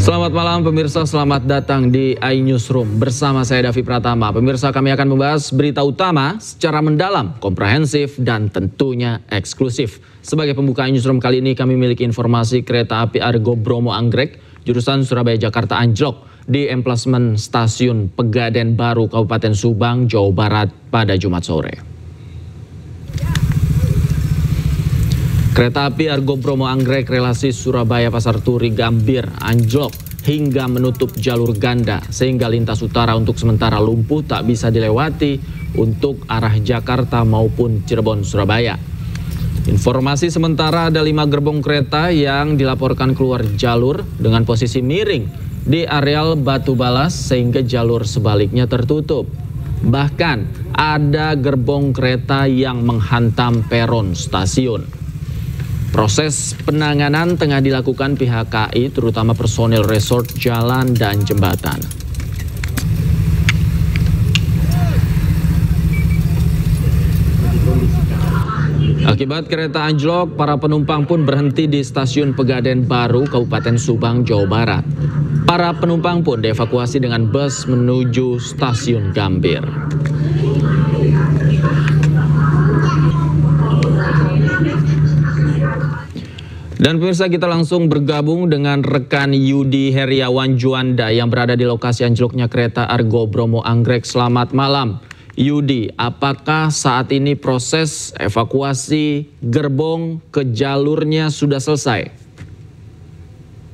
Selamat malam pemirsa, selamat datang di iNewsroom bersama saya Davi Pratama. Pemirsa, kami akan membahas berita utama secara mendalam, komprehensif, dan tentunya eksklusif. Sebagai pembuka iNewsroom kali ini kami memiliki informasi kereta api Argo Bromo Anggrek jurusan Surabaya Jakarta anjlok di emplasmen stasiun Pegaden Baru Kabupaten Subang, Jawa Barat pada Jumat sore. Kereta api Argo Bromo Anggrek relasi Surabaya Pasar Turi Gambir anjlok hingga menutup jalur ganda sehingga lintas utara untuk sementara lumpuh tak bisa dilewati untuk arah Jakarta maupun Cirebon Surabaya. Informasi sementara ada 5 gerbong kereta yang dilaporkan keluar jalur dengan posisi miring di areal Batu Balas sehingga jalur sebaliknya tertutup. Bahkan ada gerbong kereta yang menghantam peron stasiun. Proses penanganan tengah dilakukan pihak KAI, terutama personil resort jalan dan jembatan. Akibat kereta anjlok, para penumpang pun berhenti di stasiun Pegaden Baru, Kabupaten Subang, Jawa Barat. Para penumpang pun dievakuasi dengan bus menuju stasiun Gambir. Dan pemirsa, kita langsung bergabung dengan rekan Yudi Heriawan Juanda yang berada di lokasi anjloknya kereta Argo Bromo Anggrek. Selamat malam Yudi, apakah saat ini proses evakuasi gerbong ke jalurnya sudah selesai?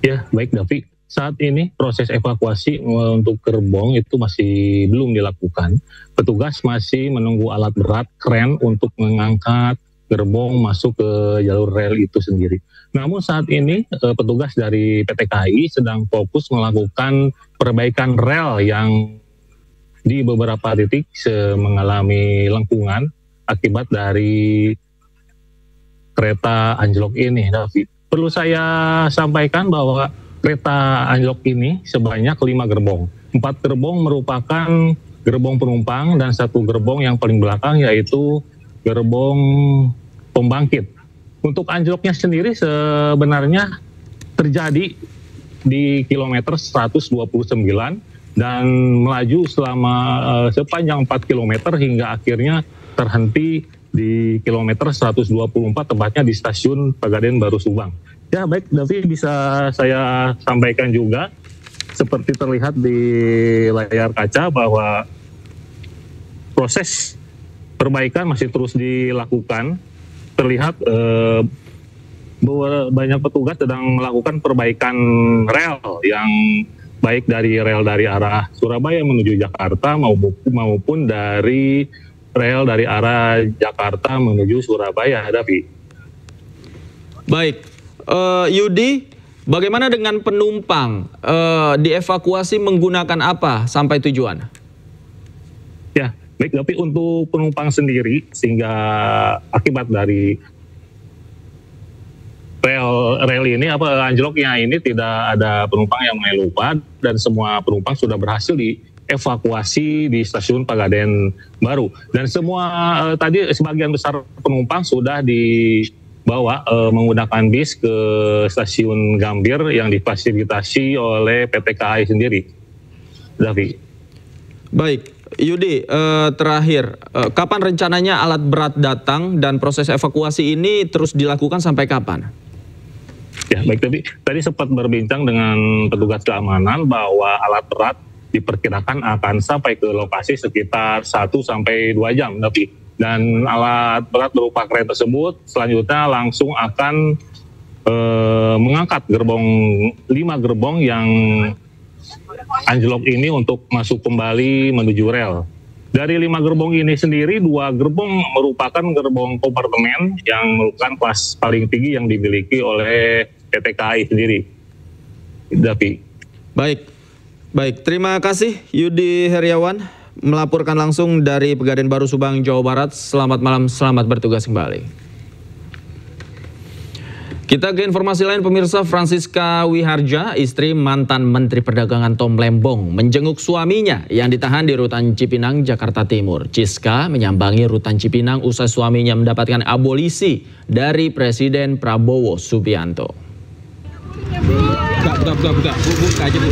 Ya, baik Davi. Saat ini proses evakuasi untuk gerbong itu masih belum dilakukan. Petugas masih menunggu alat berat kren untuk mengangkat gerbong masuk ke jalur rel itu sendiri. Namun saat ini petugas dari PT KAI sedang fokus melakukan perbaikan rel yang di beberapa titik mengalami lengkungan akibat dari kereta anjlok ini, David. Perlu saya sampaikan bahwa kereta anjlok ini sebanyak 5 gerbong. 4 gerbong merupakan gerbong penumpang dan 1 gerbong yang paling belakang yaitu gerbong pembangkit. Untuk anjloknya sendiri sebenarnya terjadi di kilometer 129 dan melaju selama sepanjang 4 km hingga akhirnya terhenti di kilometer 124 tepatnya di stasiun Pegaden Baru Subang. Ya baik Davi, bisa saya sampaikan juga seperti terlihat di layar kaca bahwa proses perbaikan masih terus dilakukan. Terlihat bahwa banyak petugas sedang melakukan perbaikan rel yang baik dari rel dari arah Surabaya menuju Jakarta maupun dari rel dari arah Jakarta menuju Surabaya, Davi. Baik, Yudi, bagaimana dengan penumpang? Dievakuasi menggunakan apa sampai tujuan? Ya, baik, tapi untuk penumpang sendiri sehingga akibat dari rel ini anjloknya ini tidak ada penumpang yang mengalami luka dan semua penumpang sudah berhasil dievakuasi di stasiun Pegaden Baru dan semua tadi sebagian besar penumpang sudah dibawa menggunakan bis ke stasiun Gambir yang difasilitasi oleh PT KAI sendiri, Davi. Baik. Yudi, terakhir, kapan rencananya alat berat datang dan proses evakuasi ini terus dilakukan sampai kapan? Ya, baik, tadi sempat berbincang dengan petugas keamanan bahwa alat berat diperkirakan akan sampai ke lokasi sekitar 1-2 jam, tapi dan alat berat berupa kren tersebut selanjutnya langsung akan mengangkat 5 gerbong yang anjlok ini untuk masuk kembali menuju rel. Dari 5 gerbong ini sendiri, 2 gerbong merupakan gerbong kompartemen yang merupakan kelas paling tinggi yang dimiliki oleh PT KAI sendiri. Davi. Baik. Terima kasih Yudi Heriawan melaporkan langsung dari Pegaden Baru Subang, Jawa Barat. Selamat malam, selamat bertugas kembali. Kita ke informasi lain pemirsa. Francisca Wiharja, istri mantan Menteri Perdagangan Tom Lembong, menjenguk suaminya yang ditahan di Rutan Cipinang, Jakarta Timur. Ciska menyambangi Rutan Cipinang usai suaminya mendapatkan abolisi dari Presiden Prabowo Subianto. Buka aja, Bu.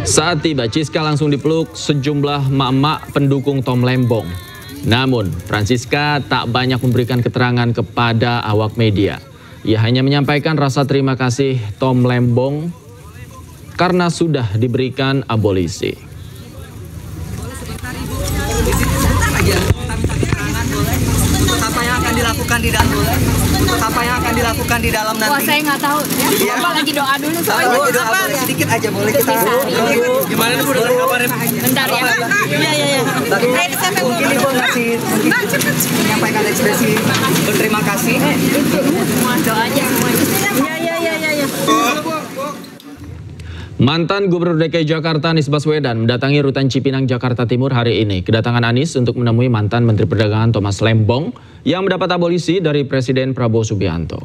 Saat tiba, Ciska langsung dipeluk sejumlah emak-emak pendukung Tom Lembong. Namun, Francisca tak banyak memberikan keterangan kepada awak media. Ia hanya menyampaikan rasa terima kasih Tom Lembong karena sudah diberikan abolisi. Apa yang akan dilakukan di dalam? Apa yang akan dilakukan di dalam nanti? Wah, saya nggak tahu. Ya. Bapak lagi doa dulu soalnya. Lagi doa boleh sedikit aja boleh kita. Gimana nih Bu dengan kabarnya? Bentar ya. Iya. Mungkin Ibu ngasih menyampaikan ekspresi berterima kasih. Doa aja semuanya. Iya. Mantan Gubernur DKI Jakarta Anies Baswedan mendatangi rutan Cipinang, Jakarta Timur hari ini. Kedatangan Anies untuk menemui mantan Menteri Perdagangan Thomas Lembong yang mendapat abolisi dari Presiden Prabowo Subianto.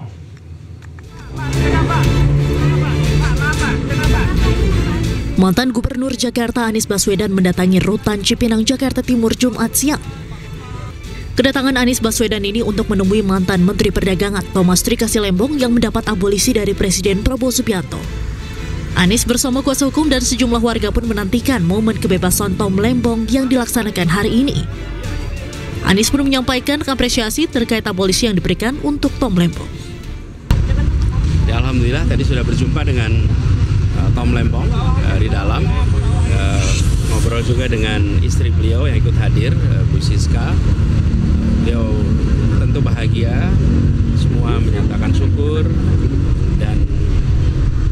Mantan Gubernur Jakarta Anies Baswedan mendatangi rutan Cipinang, Jakarta Timur Jumat siang. Kedatangan Anies Baswedan ini untuk menemui mantan Menteri Perdagangan Thomas Trikasih Lembong yang mendapat abolisi dari Presiden Prabowo Subianto. Anies bersama kuasa hukum dan sejumlah warga pun menantikan momen kebebasan Tom Lembong yang dilaksanakan hari ini. Anies pun menyampaikan apresiasi terkait abolisi yang diberikan untuk Tom Lembong. Ya, alhamdulillah tadi sudah berjumpa dengan Tom Lembong di dalam, ngobrol juga dengan istri beliau yang ikut hadir, Bu Siska. Beliau tentu bahagia, semua menyatakan syukur, dan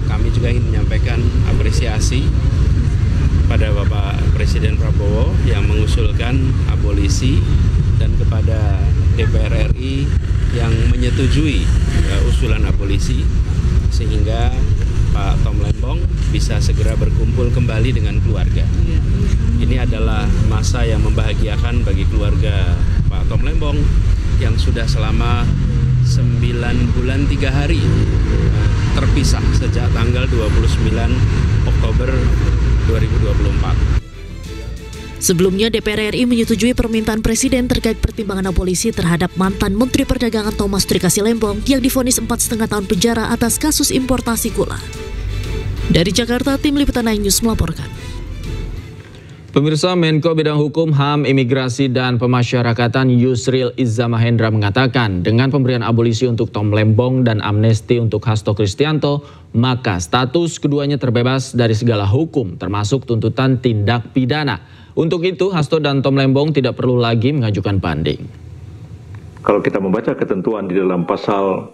kami juga ingin menyampaikan apresiasi pada Bapak Presiden Prabowo yang mengusulkan abolisi dan kepada DPR RI yang menyetujui usulan abolisi sehingga Pak Tom Lembong bisa segera berkumpul kembali dengan keluarga. Ini adalah masa yang membahagiakan bagi keluarga Pak Tom Lembong yang sudah selama 9 bulan 3 hari terpisah sejak tanggal 29 Oktober 2024. Sebelumnya DPR RI menyetujui permintaan Presiden terkait pertimbangan abolisi terhadap mantan Menteri Perdagangan Thomas Trikasih Lembong yang divonis 4,5 tahun penjara atas kasus importasi gula. Dari Jakarta, Tim Liputan News melaporkan. Pemirsa, Menko Bidang Hukum, HAM, Imigrasi, dan Pemasyarakatan Yusril Iza Mahendra mengatakan dengan pemberian abolisi untuk Tom Lembong dan amnesti untuk Hasto Kristianto, maka status keduanya terbebas dari segala hukum termasuk tuntutan tindak pidana. Untuk itu, Hasto dan Tom Lembong tidak perlu lagi mengajukan banding. Kalau kita membaca ketentuan di dalam pasal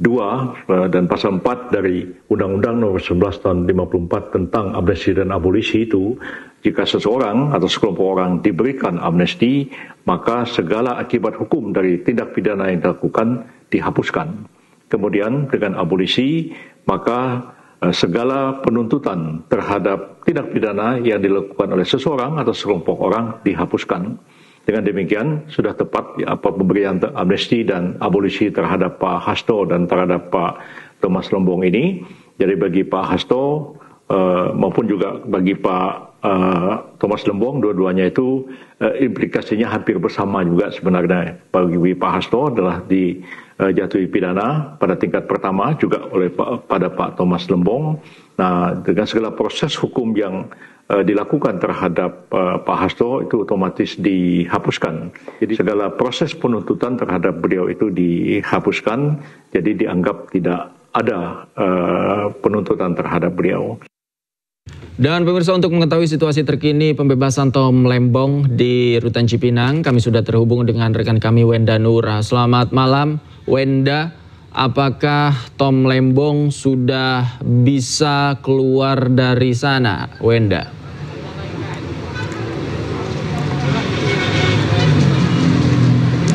2 dan pasal 4 dari Undang-Undang Nomor 11 Tahun 54 tentang amnesti dan abolisi itu, jika seseorang atau sekelompok orang diberikan amnesti, maka segala akibat hukum dari tindak pidana yang dilakukan dihapuskan. Kemudian dengan abolisi, maka segala penuntutan terhadap tindak pidana yang dilakukan oleh seseorang atau sekelompok orang dihapuskan. Dengan demikian, sudah tepat pemberian amnesti dan abolisi terhadap Pak Hasto dan terhadap Pak Thomas Lembong ini. Jadi bagi Pak Hasto maupun juga bagi Pak Thomas Lembong, dua-duanya itu implikasinya hampir bersama juga sebenarnya. Bagi Pak Hasto adalah dijatuhi pidana pada tingkat pertama juga pada Pak Thomas Lembong. Nah, dengan segala proses hukum yang dilakukan terhadap Pak Hasto itu otomatis dihapuskan. Jadi segala proses penuntutan terhadap beliau itu dihapuskan, jadi dianggap tidak ada penuntutan terhadap beliau. Dan pemirsa, untuk mengetahui situasi terkini pembebasan Tom Lembong di rutan Cipinang, kami sudah terhubung dengan rekan kami Wenda Nura. Selamat malam, Wenda. Apakah Tom Lembong sudah bisa keluar dari sana, Wenda?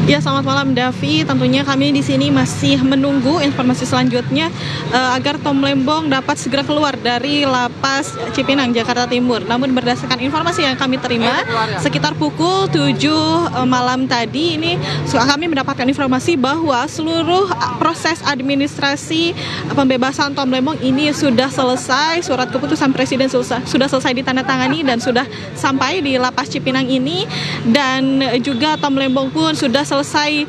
Ya, selamat malam Davi. Tentunya kami di sini masih menunggu informasi selanjutnya agar Tom Lembong dapat segera keluar dari lapas Cipinang, Jakarta Timur. Namun berdasarkan informasi yang kami terima sekitar pukul 7 malam tadi ini kami mendapatkan informasi bahwa seluruh proses administrasi pembebasan Tom Lembong ini sudah selesai. Surat keputusan Presiden sudah selesai ditandatangani dan sudah sampai di lapas Cipinang ini, dan juga Tom Lembong pun sudah selesai selesai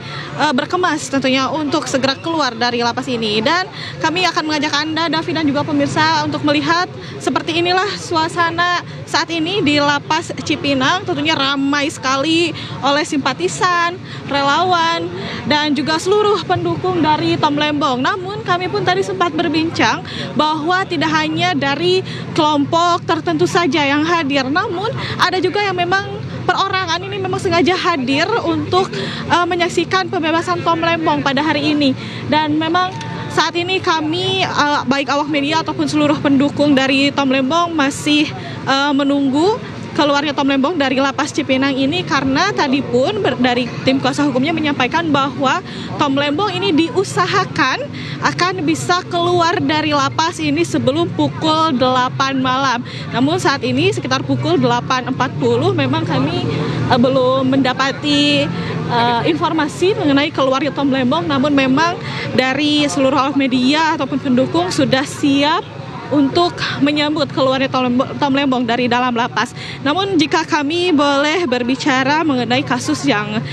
berkemas tentunya untuk segera keluar dari lapas ini. Dan kami akan mengajak Anda, Davi dan juga pemirsa untuk melihat seperti inilah suasana saat ini di lapas Cipinang. Tentunya ramai sekali oleh simpatisan, relawan, dan juga seluruh pendukung dari Tom Lembong. Namun kami pun tadi sempat berbincang bahwa tidak hanya dari kelompok tertentu saja yang hadir, namun ada juga yang memang perorangan ini memang sengaja hadir untuk menyaksikan pembebasan Tom Lembong pada hari ini. Dan memang saat ini kami baik awak media ataupun seluruh pendukung dari Tom Lembong masih menunggu keluarnya Tom Lembong dari lapas Cipinang ini, karena tadi pun dari tim kuasa hukumnya menyampaikan bahwa Tom Lembong ini diusahakan akan bisa keluar dari lapas ini sebelum pukul 8 malam. Namun saat ini sekitar pukul 8.40 memang kami belum mendapati informasi mengenai keluarnya Tom Lembong, namun memang dari seluruh awak media ataupun pendukung sudah siap untuk menyambut keluarnya Tom Lembong dari dalam lapas. Namun jika kami boleh berbicara mengenai kasus yang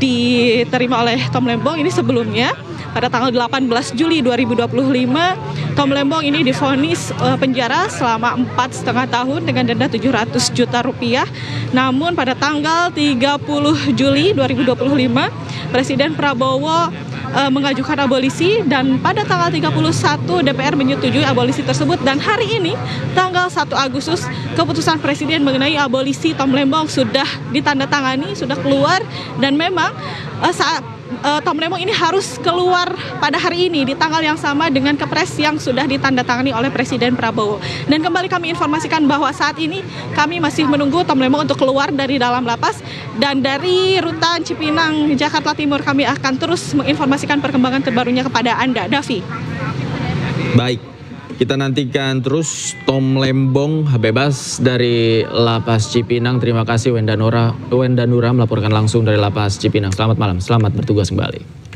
diterima oleh Tom Lembong ini sebelumnya, pada tanggal 18 Juli 2025, Tom Lembong ini divonis penjara selama 4,5 tahun dengan denda 700 juta rupiah. Namun pada tanggal 30 Juli 2025, Presiden Prabowo mengajukan abolisi, dan pada tanggal 31 DPR menyetujui abolisi tersebut, dan hari ini tanggal 1 Agustus keputusan Presiden mengenai abolisi Tom Lembong sudah ditandatangani, sudah keluar, dan memang saat Tom Lembong ini harus keluar pada hari ini di tanggal yang sama dengan kepres yang sudah ditandatangani oleh Presiden Prabowo. Dan kembali kami informasikan bahwa saat ini kami masih menunggu Tom Lembong untuk keluar dari dalam lapas, dan dari Rutan Cipinang, Jakarta Timur kami akan terus menginformasikan perkembangan terbarunya kepada Anda, Davi. Baik, kita nantikan terus Tom Lembong bebas dari lapas Cipinang. Terima kasih Wenda Nura melaporkan langsung dari lapas Cipinang. Selamat malam, selamat bertugas kembali.